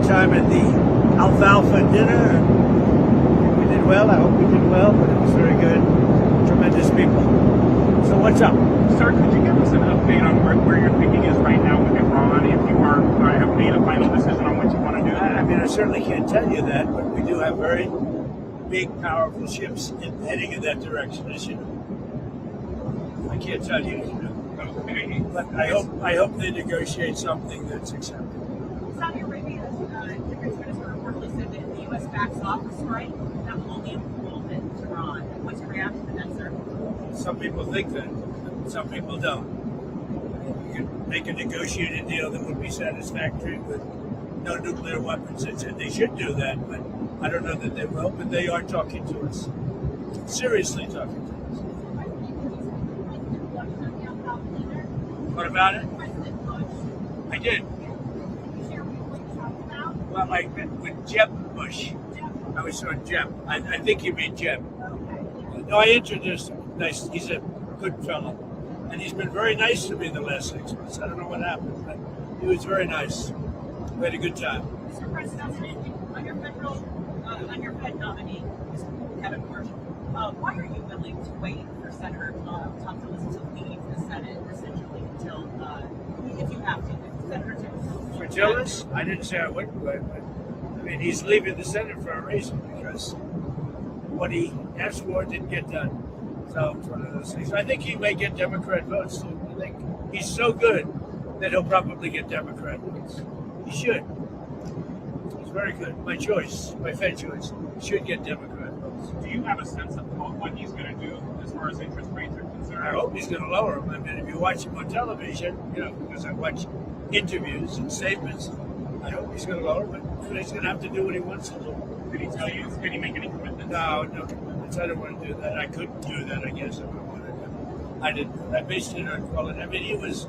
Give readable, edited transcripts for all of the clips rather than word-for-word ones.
time at the alfalfa dinner. We did well. I hope we did well, but it was very good. Tremendous people. So what's up? Sir, could you give us an update on where your thinking is right now with Iran? If you have made a final decision on what you want to do? I mean, I certainly can't tell you that, but we do have very big, powerful ships heading in that direction, as you know. I can't tell you. Okay. But I hope they negotiate something that's acceptable. Saudi Arabia, different minister reportedly said that if the U.S. backs off the strike, that will only embolden Iran. What's your reaction to that, sir? Some people think that, some people don't. You can make a negotiated deal that would be satisfactory with no nuclear weapons. They should do that, but I don't know that they will. But they are talking to us, seriously talking to us. What about it? I did. Well, I met with Jeb Bush. I was on Jeb. I think you mean Jeb. No, I introduced him. Nice. He's a good fellow. And he's been very nice to me the last 6 months. I don't know what happened, but he was very nice. We had a good time. Mr. President, on your Fed nominee, Kevin Marshall, why are you willing to wait for Senator Tom Tillis to leave the Senate, essentially, until, if you have to, if Senator Tillis... For Tillis? I didn't say I wouldn't wait, but I mean, he's leaving the Senate for a reason, because what he asked for didn't get done. So it's one of those things. I think he may get Democrat votes too. I think he's so good that he'll probably get Democrat votes. He should. He's very good. My choice, my Fed choice, he should get Democrat votes. Do you have a sense of what he's going to do as far as interest rates are concerned? I hope he's going to lower them. I mean, if you watch him on television, because I watch interviews and statements, I hope he's going to lower them, but he's going to have to do what he wants to do. Did he tell you? Did he make any commitments? No commitments. I don't want to do that. I couldn't do that, I guess, if I wanted to. I didn't. I based it on quality. I mean, he's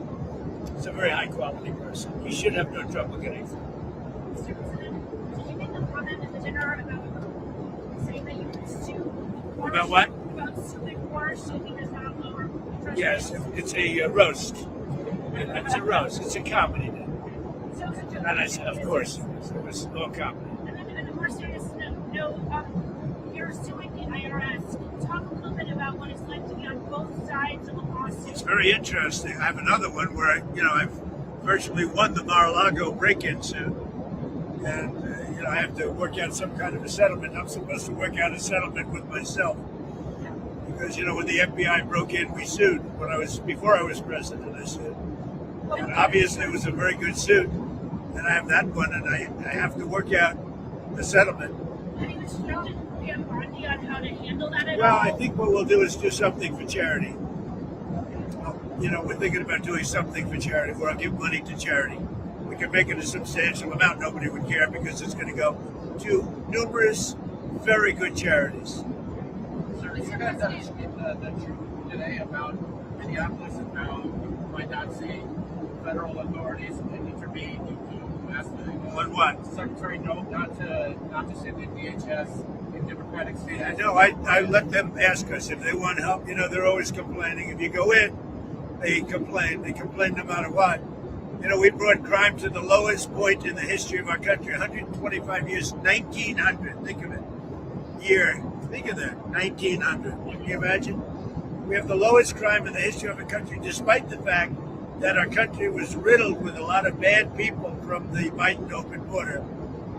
a very high quality person. He should have no trouble getting through. Mr. President, did you make a comment at the dinner about saying that you would sue? About what? About suing Wars, so he does not lower interest Yes, rates? it's a roast. It's a roast. It's a comedy. And I said, of course, it was all comedy. And the more serious note, you're suing the IRS. Talk a little bit about what it's like to be on both sides of a lawsuit. It's very interesting. I have another one where I've virtually won the Mar-a-Lago break-in suit, and I have to work out some kind of a settlement. I'm supposed to work out a settlement with myself because when the FBI broke in, we sued. Before I was president, I sued. And obviously, it was a very good suit, and I have that one, and I have to work out a settlement. Any instructions on how to handle that at all? Well, I think what we'll do is do something for charity. We're thinking about doing something for charity, where I'll give money to charity. We can make it a substantial amount. Nobody would care because it's going to go to numerous, very good charities. Sir, you guys have the truth today about Minneapolis and how you might not see federal authorities intervene to ask the what? Secretary not to send in DHS in Democratic states. No, I let them ask us if they want help. They're always complaining. If you go in, they complain. They complain no matter what. We brought crime to the lowest point in the history of our country. 125 years, 1900. Think of it. Year. Think of that. 1900. Can you imagine? We have the lowest crime in the history of our country, despite the fact that our country was riddled with a lot of bad people from the Biden open border.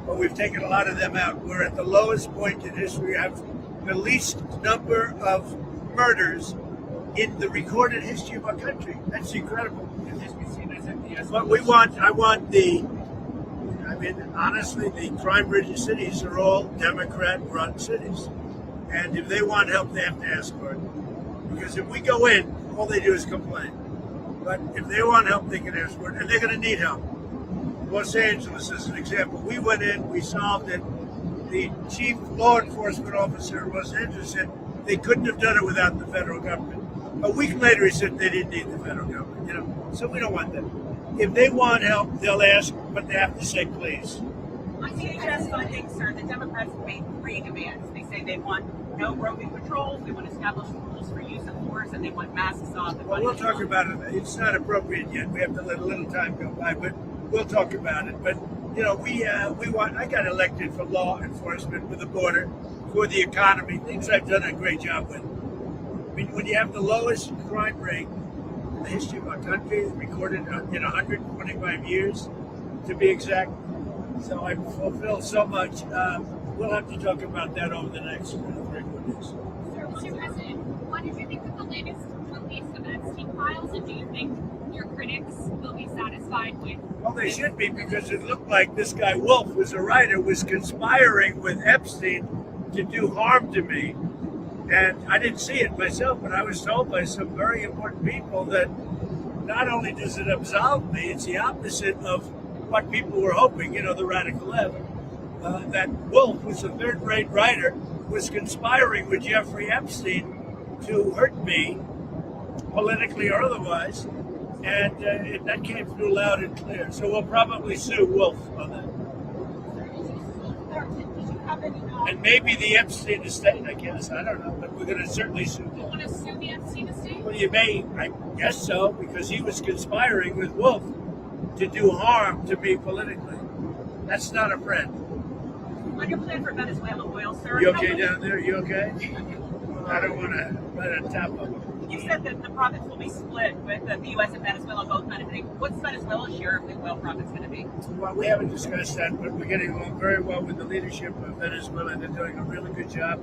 But we've taken a lot of them out. We're at the lowest point in history. We have the least number of murders in the recorded history of our country. That's incredible. But honestly, the crime-ridden cities are all Democrat-run cities. And if they want help, they have to ask for it. Because if we go in, all they do is complain. But if they want help, they can ask for it. And they're going to need help. Los Angeles is an example. We went in, we solved it. The chief law enforcement officer in Los Angeles said they couldn't have done it without the federal government. A week later, he said they didn't need the federal government. So we don't want them. If they want help, they'll ask, but they have to say please. On DHS funding, sir, the Democrats have made 3 demands. They say they want no roving patrols, they want established rules for use of force, and they want masks off. Well, we'll talk about it. It's not appropriate yet. We have to let a little time go by, but we'll talk about it. But You know, we want. I got elected for law enforcement, with the border, for the economy, things I've done a great job with. I mean, when you have the lowest crime rate in the history of our country, recorded in 125 years, to be exact. So I fulfilled so much. We'll have to talk about that over the next 3 or 4 days. Sir, Mr. President, what did you think of the latest release of Epstein files, and do you think your critics will be satisfied with? Well, they should be, because it looked like this guy Wolf, who's a writer, was conspiring with Epstein to do harm to me. And I didn't see it myself, but I was told by some very important people that not only does it absolve me, it's the opposite of what people were hoping, you know, the radical left. That Wolf, who's a third-rate writer, was conspiring with Jeffrey Epstein to hurt me, politically or otherwise. And that came through loud and clear. So we'll probably sue Wolf on that. Did you have any knowledge? And maybe the Epstein estate, I guess. I don't know, but we're going to certainly sue You them. want to sue the Epstein estate? Well, you may, I guess so, because he was conspiring with Wolf to do harm to me politically. That's not a friend. On your plan for Venezuela oil, sir? You okay down there? You okay? I don't want to let on top of him. You said that the profits will be split with the U.S. and Venezuela both benefiting. What's Venezuela's share of the oil profits going to be? Well, we haven't discussed that, but we're getting along very well with the leadership of Venezuela. They're doing a really good job.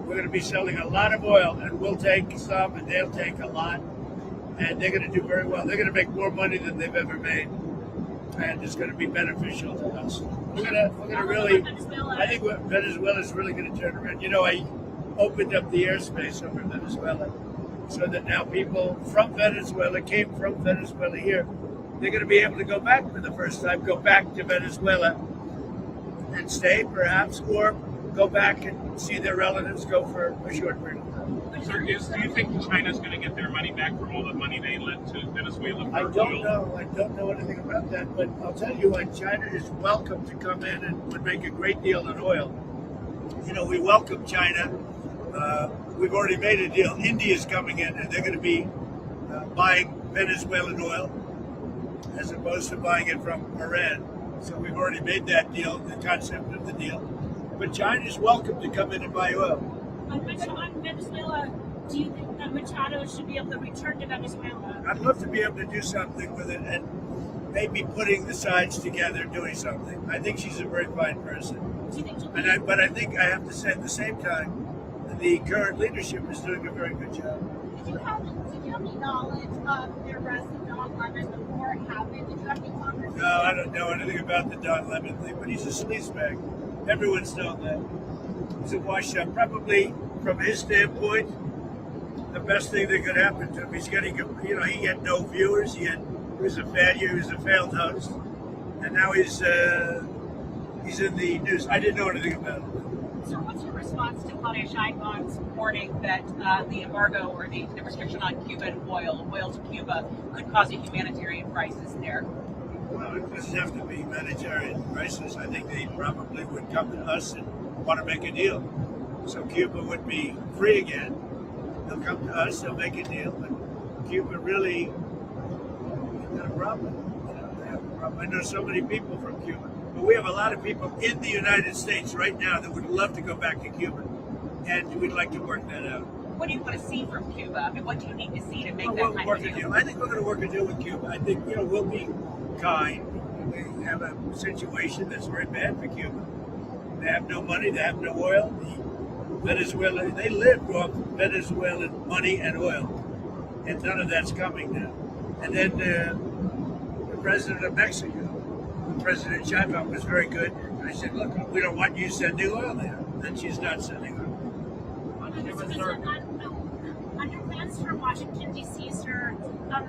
We're going to be selling a lot of oil, and we'll take some, and they'll take a lot. And they're going to do very well. They're going to make more money than they've ever made, and it's going to be beneficial to us. We're going to really, I think Venezuela is really going to turn around. You know, I opened up the airspace over Venezuela, so that now people from Venezuela came from Venezuela here. They're going to be able to go back for the first time, go back to Venezuela and stay perhaps, or go back and see their relatives, go for a short period of time. Sir, do you think China's going to get their money back from all the money they lent to Venezuela for I don't oil? know. I don't know anything about that, but I'll tell you what, China is welcome to come in and would make a great deal in oil. You know, we welcome China. We've already made a deal. India's coming in, and they're going to be buying Venezuelan oil as opposed to buying it from Iran. So we've already made that deal, the concept of the deal. But China's welcome to come in and buy oil. On Venezuela, do you think that Machado should be able to return to Venezuela? I'd love to be able to do something with it, and maybe putting the sides together, doing something. I think she's a very fine person. Do you think she'll But I think I have to say at the same time, the current leadership is doing a very good job. Did you have any knowledge of the arrest of Don Lemon before it happened? Did you have any conversation? No, I don't know anything about the Don Lemon thing, but he's a sleazebag. Everyone's known that. He's a washed-up. Probably, from his standpoint, the best thing that could happen to him. He's getting, he had no viewers. He was a failure. He was a failed host, and now he's in the news. I didn't know anything about it. So what's your response to Claudia Sheinbaum's warning that the embargo or the restriction on Cuban oil to Cuba could cause a humanitarian crisis there? Well, it doesn't have to be humanitarian crisis. I think they probably would come to us and want to make a deal. So Cuba would be free again. They'll come to us, they'll make a deal, but Cuba really got a problem. They have a problem. I know so many people from Cuba. But we have a lot of people in the United States right now that would love to go back to Cuba, and we'd like to work that out. What do you want to see from Cuba? I mean, what do you need to see to make Well, that we'll kind work of a deal? deal. I think we're going to work a deal with Cuba. I think, we'll be kind. We have a situation that's very bad for Cuba. They have no money. They have no oil. Venezuela, they live off Venezuelan money and oil, and none of that's coming now. And then the president of Mexico, President Sheinbaum, was very good. I said, look, we don't want you sending oil there. And she's not sending oil. On your plans for Washington, D.C., sir,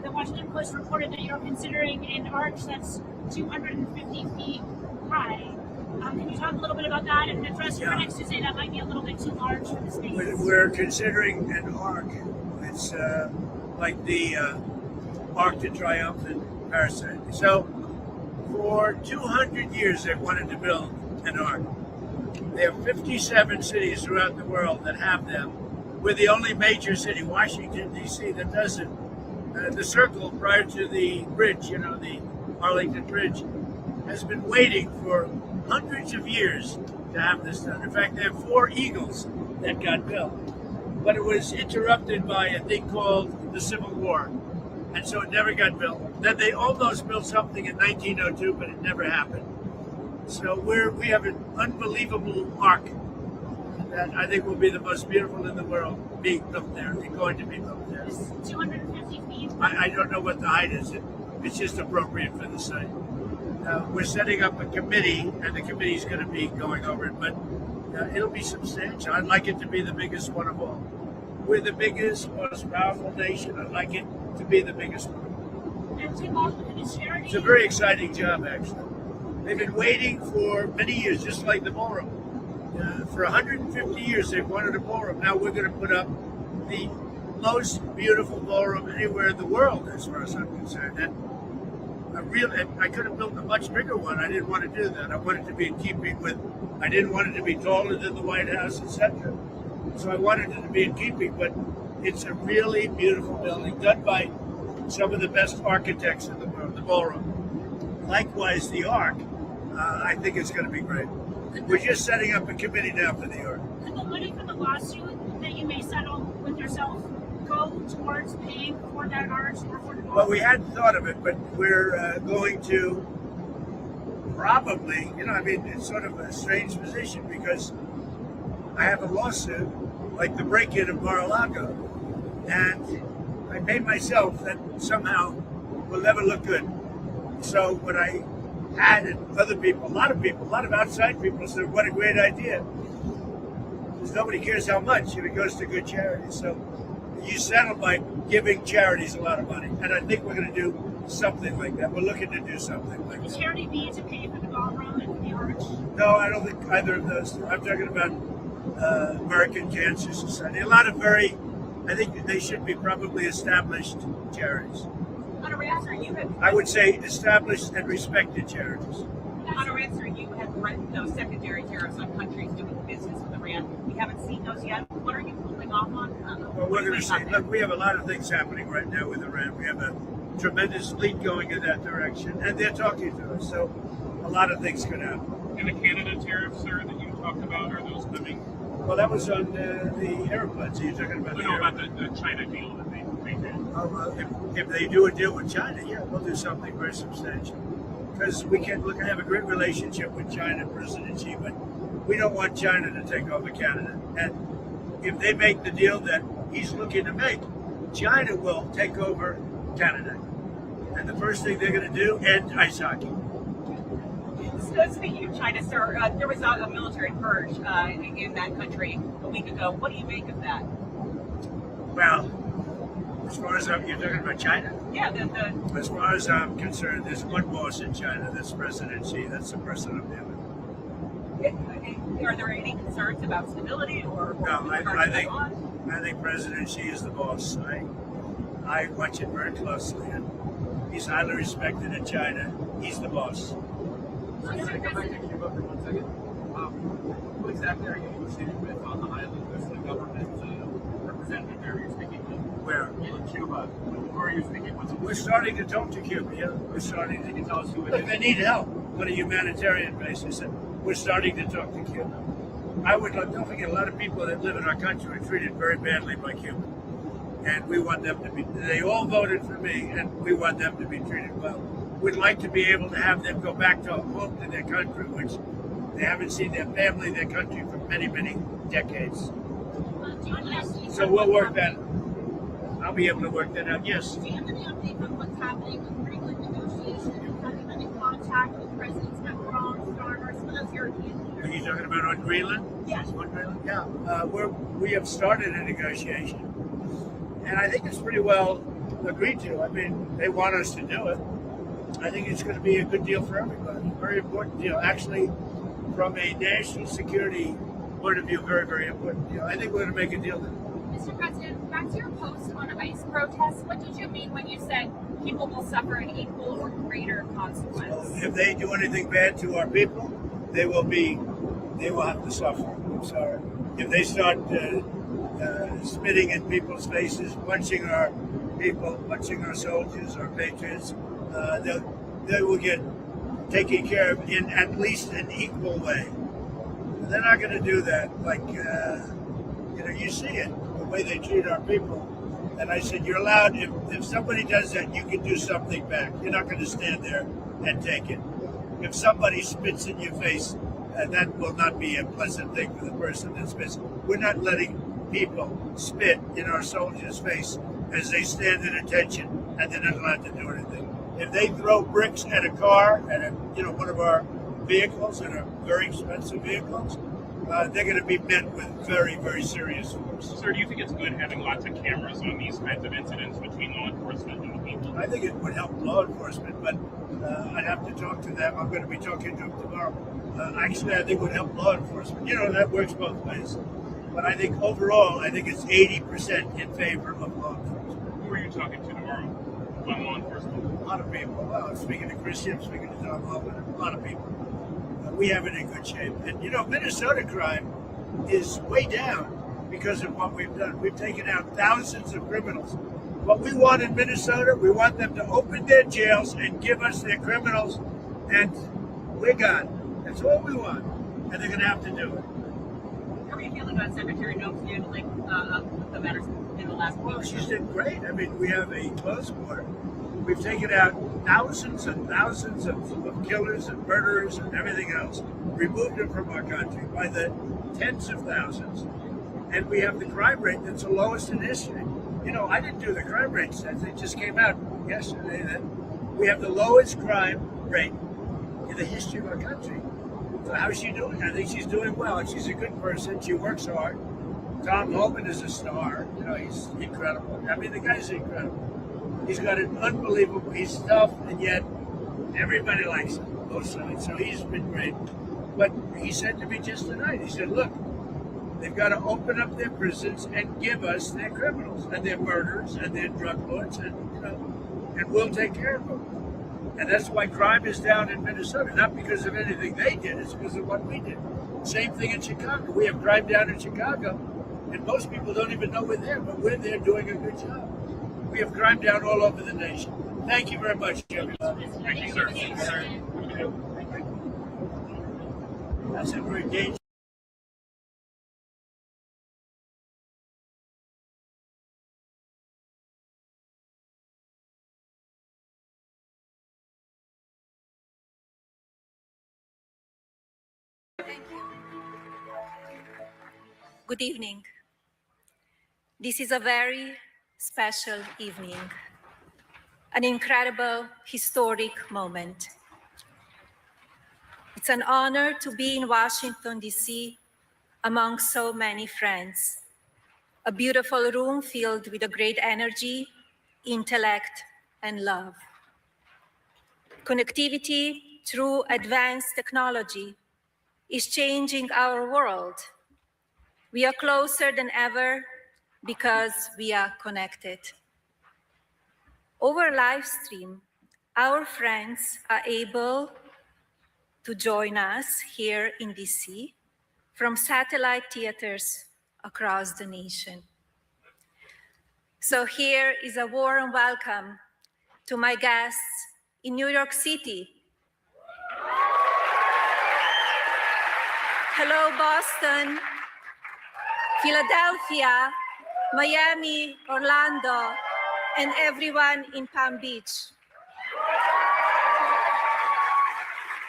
the Washington Post reported that you're considering an arch that's 250 feet high. Can you talk a little bit about that and address your critics who say that might be a little bit too large for the space? We're considering an arc. It's like the Arc de Triomphe in Paris. So for 200 years, they've wanted to build an arc. There are 57 cities throughout the world that have them. We're the only major city, Washington, D.C., that doesn't. The circle prior to the bridge, the Arlington Bridge, has been waiting for hundreds of years to have this done. In fact, there are 4 Eagles that got built, but it was interrupted by a thing called the Civil War, and so it never got built. Then they almost built something in 1902, but it never happened. So we have an unbelievable ark that I think will be the most beautiful in the world being built there. It's going to be built there. It's 250 feet. I don't know what the height is. It's just appropriate for the site. We're setting up a committee, and the committee's going to be going over it, but it'll be substantial. I'd like it to be the biggest one of all. We're the biggest, most powerful nation. I'd like it to be the biggest one. And to involve in this charity. It's a very exciting job, actually. They've been waiting for many years, just like the ballroom. For 150 years, they've wanted a ballroom. Now we're going to put up the most beautiful ballroom anywhere in the world, as far as I'm concerned. And I could have built a much bigger one. I didn't want to do that. I wanted it to be in keeping with. I didn't want it to be taller than the White House, etc. So I wanted it to be in keeping. But it's a really beautiful building, done by some of the best architects in the world. The ballroom, likewise, the Ark. I think it's going to be great. We're just setting up a committee now for the Ark. Could the money from the lawsuit that you may settle with yourself go towards paying for that arch or for the ballroom? Well, we hadn't thought of it, but we're going to probably, it's sort of a strange position because I have a lawsuit like the break-in of Mar-a-Lago, and I paid myself that somehow will never look good. So when I had and other people, a lot of outside people said, what a great idea. Because nobody cares how much if it goes to good charities. So you settle by giving charities a lot of money. And I think we're going to do something like that. We're looking to do something like The that. charity be to pay for the ballroom and for the arch? No, I don't think either of those. I'm talking about American Cancer Society. I think they should be probably established charities. On a answer, you had I would say established and respected charities. on a answer, you had threatened those secondary tariffs on countries doing business with Iran. We haven't seen those yet. What are you holding off on? Well, we're going to see. Look, we have a lot of things happening right now with Iran. We have a tremendous lead going in that direction, and they're talking to us. So a lot of things could happen. And the Canada tariffs, sir, that you talked about, are those coming? Well, that was on the airplanes. You're talking about We the know about airplanes. the China deal that they did. If they do a deal with China, yeah, we'll do something very substantial. Because we're going to have a great relationship with China, President Xi, but we don't want China to take over Canada. And if they make the deal that he's looking to make, China will take over Canada. And the first thing they're going to do, end ice hockey. So speaking of China, sir, there was a military purge in that country a week ago. What do you make of that? Well, as far as you're talking about China? Yeah, As far as I'm concerned, there's one boss in China, that's President Xi. That's the person I'm dealing with. are there any concerns about stability or No, with I regard to think Taiwan? I think President Xi is the boss. I watch it very closely, and he's highly respected in China. He's the boss. Can I go back to Cuba for 1 second? Who exactly are you negotiating with on the island? Who's the government representative there you're speaking with? Where? In Cuba. Who are you speaking with? We're starting to talk to Cuba. Yeah, we're starting to. Can you tell us who it Look, is? they need help on a humanitarian basis, and we're starting to talk to Cuba. Don't forget, a lot of people that live in our country are treated very badly by Cuba, and we want them to be. They all voted for me, and we want them to be treated well. We'd like to be able to have them go back to home to their country, which they haven't seen their family, their country for many, many decades. So we'll work that. I'll be able to work that out. Yes. Do you have any update on what's happening with Greenland negotiations? Have you been in contact with Presidents Macron, Starmer, some of those European Are leaders? you talking about on Greenland? Yes. On Greenland? Yeah. We have started a negotiation, and I think it's pretty well agreed to. I mean, they want us to do it. I think it's going to be a good deal for everybody. Very important deal. Actually, from a national security point of view, very, very important deal. I think we're going to make a deal there. Mr. President, back to your post on ICE protests, what did you mean when you said people will suffer an equal or greater consequence? If they do anything bad to our people, they will have to suffer. I'm sorry. If they start spitting in people's faces, punching our people, punching our soldiers, our patriots, they will get taken care of in at least an equal way. They're not going to do that. Like, you see it, the way they treat our people. And I said, you're allowed, if somebody does that, you can do something back. You're not going to stand there and take it. If somebody spits in your face, that will not be a pleasant thing for the person that spits. We're not letting people spit in our soldiers' face as they stand at attention, and they're not allowed to do anything. If they throw bricks at a car, at one of our vehicles, that are very expensive vehicles, they're going to be met with very, very serious force. Sir, do you think it's good having lots of cameras on these kinds of incidents between law enforcement and the people? I think it would help law enforcement, but I'd have to talk to them. I'm going to be talking to them tomorrow. Actually, I think it would help law enforcement. That works both ways. But I think overall, it's 80% in favor of law enforcement. Who are you talking to tomorrow on law enforcement? A lot of people. Well, I'm speaking to Chrissy, I'm speaking to Tom Hoffman, a lot of people. We have it in good shape. And, Minnesota crime is way down because of what we've done. We've taken out thousands of criminals. What we want in Minnesota, we want them to open their jails and give us their criminals, and we're gone. That's all we want. And they're going to have to do it. How are you feeling about Secretary Noakes handling the matters in the last week? Well, she's done great. We have a close border. We've taken out thousands and thousands of killers and murderers and everything else, removed them from our country by the tens of thousands. And we have the crime rate that's the lowest in history. I didn't do the crime rate stats. It just came out yesterday that we have the lowest crime rate in the history of our country. So how's she doing? I think she's doing well. And she's a good person. She works hard. Tom Homan is a star. He's incredible. The guy's incredible. He's got an unbelievable, he's tough, and yet everybody likes him, both sides. So he's been great. But he said to me just tonight, he said, look, they've got to open up their prisons and give us their criminals and their murderers and their drug lords, and we'll take care of them. And that's why crime is down in Minnesota, not because of anything they did, it's because of what we did. Same thing in Chicago. We have crime down in Chicago, and most people don't even know we're there, but we're there doing a good job. We have crime down all over the nation. Thank you very much, everybody. Thank you, sir. That's a very dangerous. Thank you. Good evening. This is a very special evening, an incredible, historic moment. It's an honor to be in Washington, D.C., among so many friends. A beautiful room filled with a great energy, intellect, and love. Connectivity through advanced technology is changing our world. We are closer than ever because we are connected. Over live stream, our friends are able to join us here in DC from satellite theaters across the nation. So here is a warm welcome to my guests in New York City. Hello, Boston, Philadelphia, Miami, Orlando, and everyone in Palm Beach.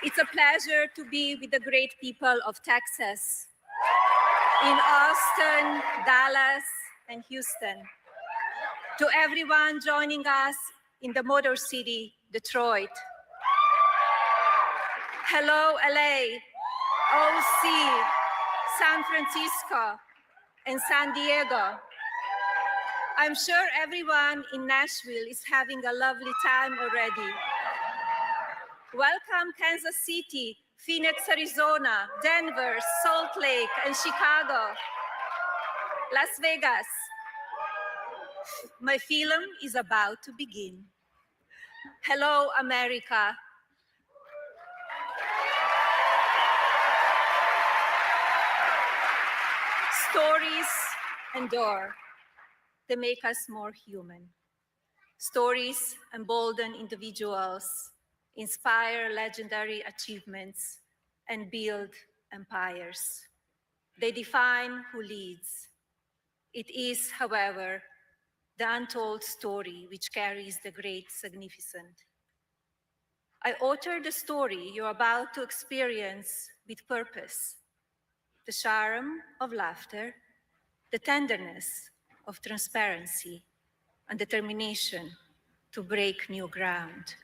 It's a pleasure to be with the great people of Texas, in Austin, Dallas, and Houston. To everyone joining us in the Motor City, Detroit. Hello, LA, OC, San Francisco, and San Diego. I'm sure everyone in Nashville is having a lovely time already. Welcome Kansas City, Phoenix, Arizona, Denver, Salt Lake, and Chicago. Las Vegas. My film is about to begin. Hello, America. Stories endure. They make us more human. Stories embolden individuals, inspire legendary achievements, and build empires. They define who leads. It is, however, the untold story which carries the great significance. I authored the story you're about to experience with purpose, the charm of laughter, the tenderness of transparency, and determination to break new ground.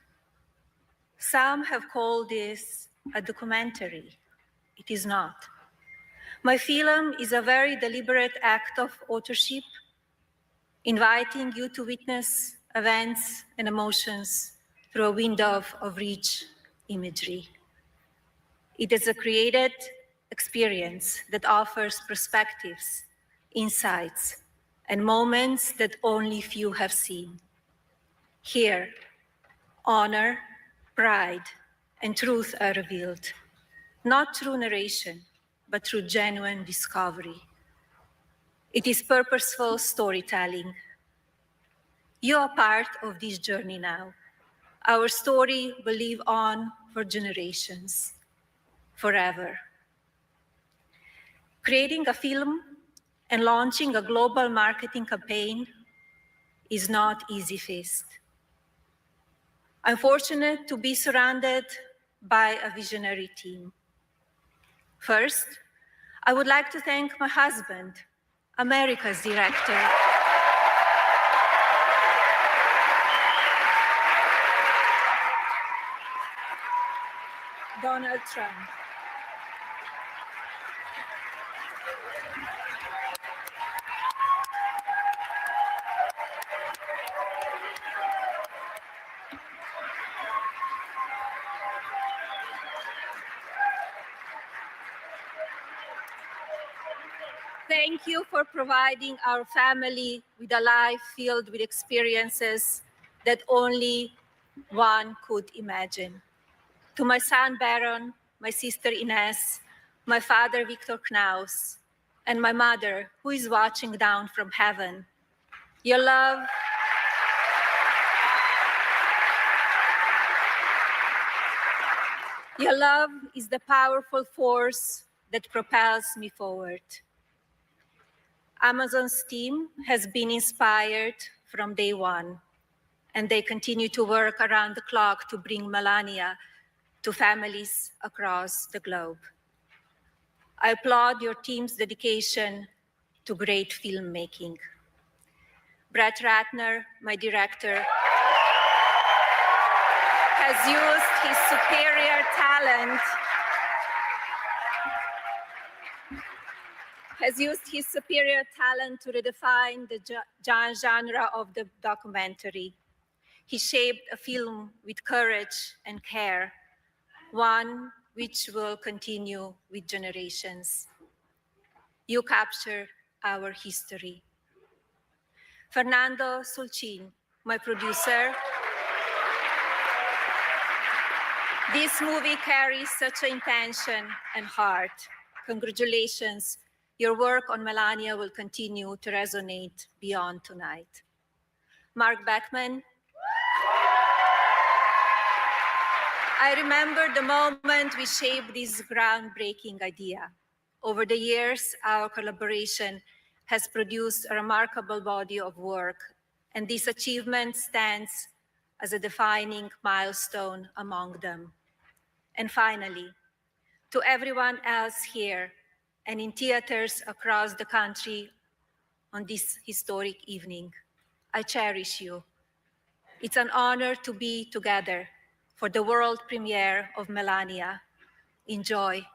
Some have called this a documentary. It is not. My film is a very deliberate act of authorship, inviting you to witness events and emotions through a window of rich imagery. It is a created experience that offers perspectives, insights, and moments that only few have seen. Here, honor, pride, and truth are revealed, not through narration, but through genuine discovery. It is purposeful storytelling. You are part of this journey now. Our story will live on for generations, forever. Creating a film and launching a global marketing campaign is not easy feat. I'm fortunate to be surrounded by a visionary team. First, I would like to thank my husband, America's director, Donald Trump. Thank you for providing our family with a life filled with experiences that only one could imagine. To my son Baron, my sister Ines, my father Victor Knaus, and my mother, who is watching down from heaven, your love is the powerful force that propels me forward. Amazon's team has been inspired from day one, and they continue to work around the clock to bring Melania to families across the globe. I applaud your team's dedication to great filmmaking. Brett Ratner, my director, has used his superior talent to redefine the genre of the documentary. He shaped a film with courage and care, one which will continue with generations. You capture our history. Fernando Sulcin, my producer. This movie carries such intention and heart. Congratulations. Your work on Melania will continue to resonate beyond tonight. Mark Beckman. I remember the moment we shaped this groundbreaking idea. Over the years, our collaboration has produced a remarkable body of work, and this achievement stands as a defining milestone among them. And finally, to everyone else here and in theaters across the country on this historic evening, I cherish you. It's an honor to be together for the world premiere of Melania. Enjoy.